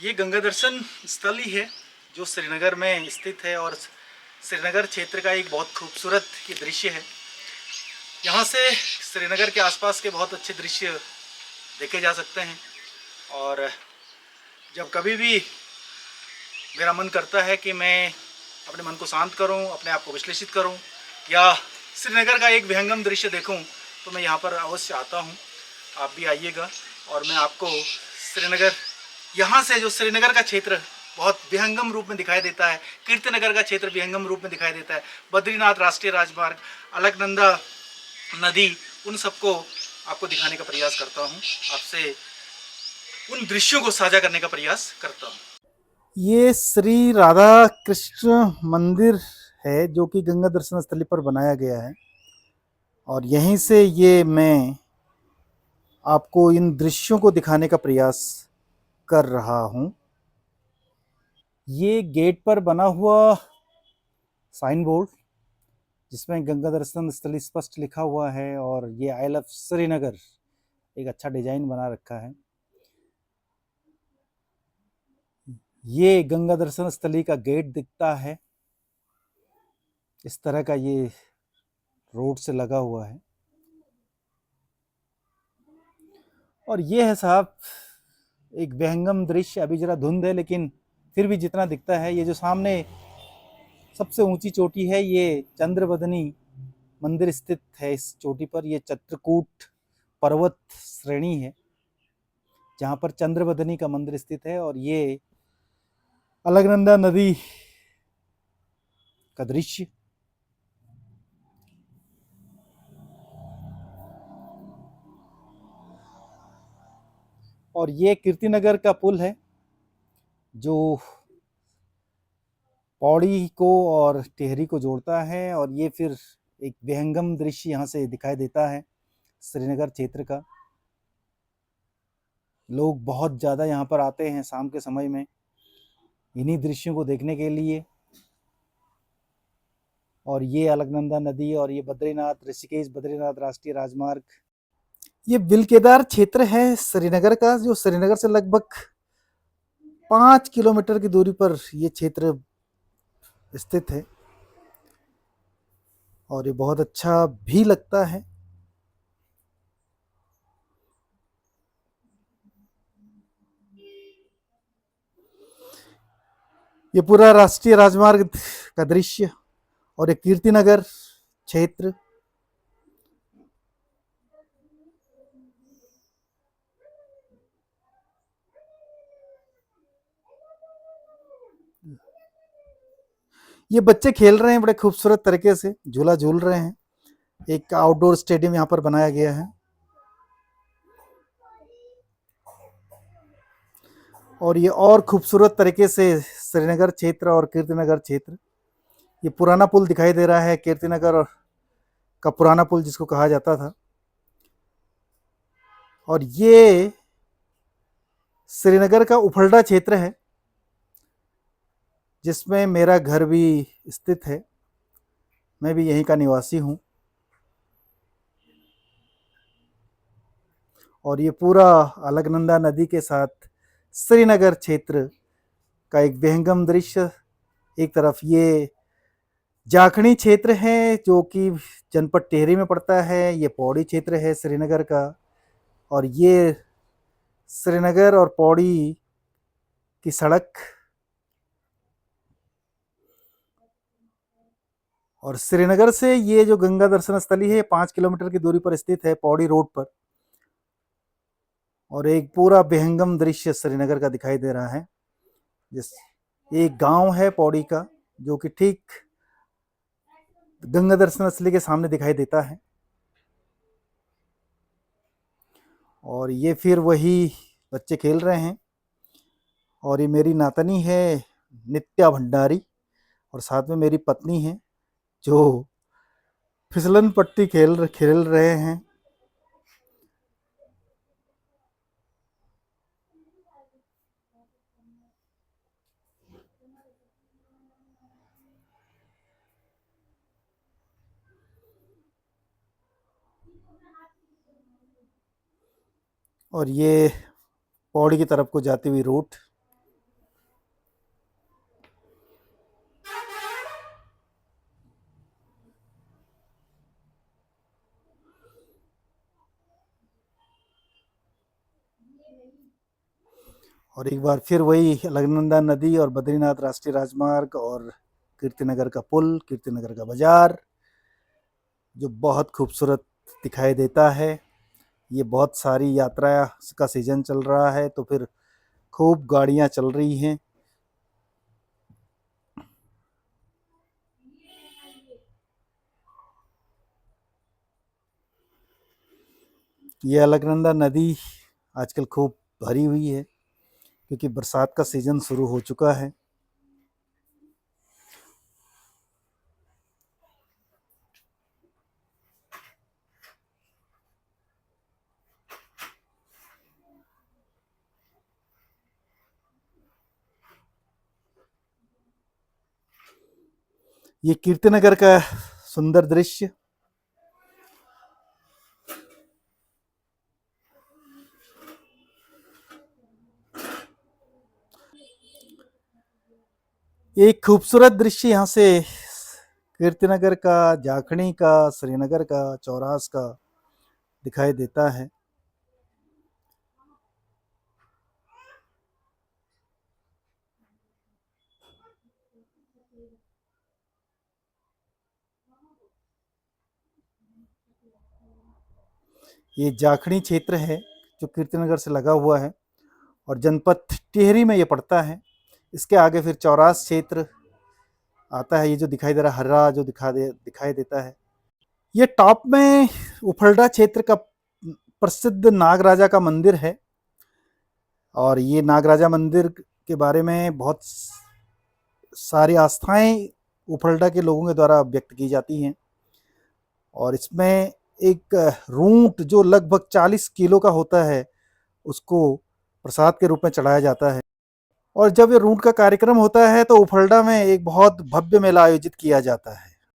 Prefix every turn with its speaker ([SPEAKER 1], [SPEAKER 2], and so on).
[SPEAKER 1] ये गंगा दर्शन स्थल ही है जो श्रीनगर में स्थित है और श्रीनगर क्षेत्र का एक बहुत खूबसूरत ये दृश्य है। यहाँ से श्रीनगर के आसपास के बहुत अच्छे दृश्य देखे जा सकते हैं। और जब कभी भी मेरा मन करता है कि मैं अपने मन को शांत करूं, अपने आप को विश्लेषित करूं या श्रीनगर का एक विहंगम दृश्य देखूं, तो मैं यहाँ पर अवश्य आता हूं। आप भी आइएगा और मैं आपको श्रीनगर, यहाँ से जो श्रीनगर का क्षेत्र बहुत विहंगम रूप में दिखाई देता है, कीर्तिनगर का क्षेत्र विहंगम रूप में दिखाई देता है, बद्रीनाथ राष्ट्रीय राजमार्ग, अलकनंदा नदी, उन सबको आपको दिखाने का प्रयास करता हूँ, आपसे उन दृश्यों को साझा करने का प्रयास करता हूँ। ये श्री राधा कृष्ण मंदिर है जो कि गंगा दर्शन स्थली पर बनाया गया है और यहीं से ये मैं आपको इन दृश्यों को दिखाने का प्रयास कर रहा हूँ। ये गेट पर बना हुआ साइन बोर्ड जिसमें गंगा दर्शन स्थली स्पष्ट लिखा हुआ है और ये आई लव श्रीनगर एक अच्छा डिजाइन बना रखा है। ये गंगा दर्शन स्थली का गेट दिखता है, इस तरह का ये रोड से लगा हुआ है। और ये है साहब एक विहंगम दृश्य। अभी जरा धुंध है लेकिन फिर भी जितना दिखता है, ये जो सामने सबसे ऊंची चोटी है ये चंद्रवदनी मंदिर स्थित है। इस चोटी पर ये चित्रकूट पर्वत श्रेणी है जहाँ पर चंद्रवदनी का मंदिर स्थित है और ये अलकनंदा नदी का दृश्य। और ये कीर्तिनगर का पुल है जो पौड़ी को और टिहरी को जोड़ता है और ये फिर एक विहंगम दृश्य यहाँ से दिखाई देता है श्रीनगर क्षेत्र का। लोग बहुत ज़्यादा यहाँ पर आते हैं शाम के समय में इन्हीं दृश्यों को देखने के लिए। और ये अलकनंदा नदी और ये बद्रीनाथ ऋषिकेश बद्रीनाथ राष्ट्रीय राजमार्ग, ये बिलकेदार क्षेत्र है श्रीनगर का जो श्रीनगर से लगभग 5 किलोमीटर की दूरी पर ये क्षेत्र स्थित है और ये बहुत अच्छा भी लगता है। ये पूरा राष्ट्रीय राजमार्ग का दृश्य और ये कीर्तिनगर क्षेत्र। ये बच्चे खेल रहे हैं बड़े खूबसूरत तरीके से, झूला झूल रहे हैं। एक आउटडोर स्टेडियम यहाँ पर बनाया गया है और ये और खूबसूरत तरीके से श्रीनगर क्षेत्र और कीर्तिनगर क्षेत्र, ये पुराना पुल दिखाई दे रहा है, कीर्तिनगर का पुराना पुल जिसको कहा जाता था। और ये श्रीनगर का उफलडा क्षेत्र है जिसमें मेरा घर भी स्थित है, मैं भी यहीं का निवासी हूँ। और ये पूरा अलकनंदा नदी के साथ श्रीनगर क्षेत्र का एक विहंगम दृश्य। एक तरफ ये जाखनी क्षेत्र है जो कि जनपद टिहरी में पड़ता है, ये पौड़ी क्षेत्र है श्रीनगर का और ये श्रीनगर और पौड़ी की सड़क। और श्रीनगर से ये जो गंगा दर्शन स्थली है 5 किलोमीटर की दूरी पर स्थित है पौड़ी रोड पर और एक पूरा विहंगम दृश्य श्रीनगर का दिखाई दे रहा है। जिस एक गांव है पौड़ी का जो कि ठीक गंगा दर्शन स्थली के सामने दिखाई देता है। और ये फिर वही बच्चे खेल रहे हैं और ये मेरी नातनी है नित्या भंडारी और साथ में मेरी पत्नी है जो फिसलन पट्टी खेल खेल रहे हैं। और ये पौड़ी की तरफ को जाती हुई रूट। और एक बार फिर वही अलकनंदा नदी और बद्रीनाथ राष्ट्रीय राजमार्ग और कीर्तिनगर का पुल, कीर्तिनगर का बाजार, जो बहुत खूबसूरत दिखाई देता है। ये बहुत सारी यात्रा का सीजन चल रहा है, तो फिर खूब गाड़ियां चल रही हैं। ये अलकनंदा नदी आजकल खूब भरी हुई है, क्योंकि बरसात का सीजन शुरू हो चुका है। ये कीर्तिनगर का सुंदर दृश्य। एक खूबसूरत दृश्य यहाँ से कीर्तिनगर का, जाखणी का, श्रीनगर का, चौरास का दिखाई देता है। ये जाखणी क्षेत्र है जो कीर्तिनगर से लगा हुआ है और जनपद टिहरी में ये पड़ता है। इसके आगे फिर चौरास क्षेत्र आता है। ये जो दिखाई दे रहा हरा जो दिखाई देता है, ये टॉप में उफलडा क्षेत्र का प्रसिद्ध नागराजा का मंदिर है। और ये नागराजा मंदिर के बारे में बहुत सारी आस्थाएं उफलडा के लोगों के द्वारा व्यक्त की जाती हैं। और इसमें एक रूंट जो लगभग 40 किलो का होता है, उसको प्रसाद के रूप में चढ़ाया जाता है। और जब ये रूंट का कार्यक्रम होता है तो उफलडा में एक बहुत भव्य मेला आयोजित किया जाता है।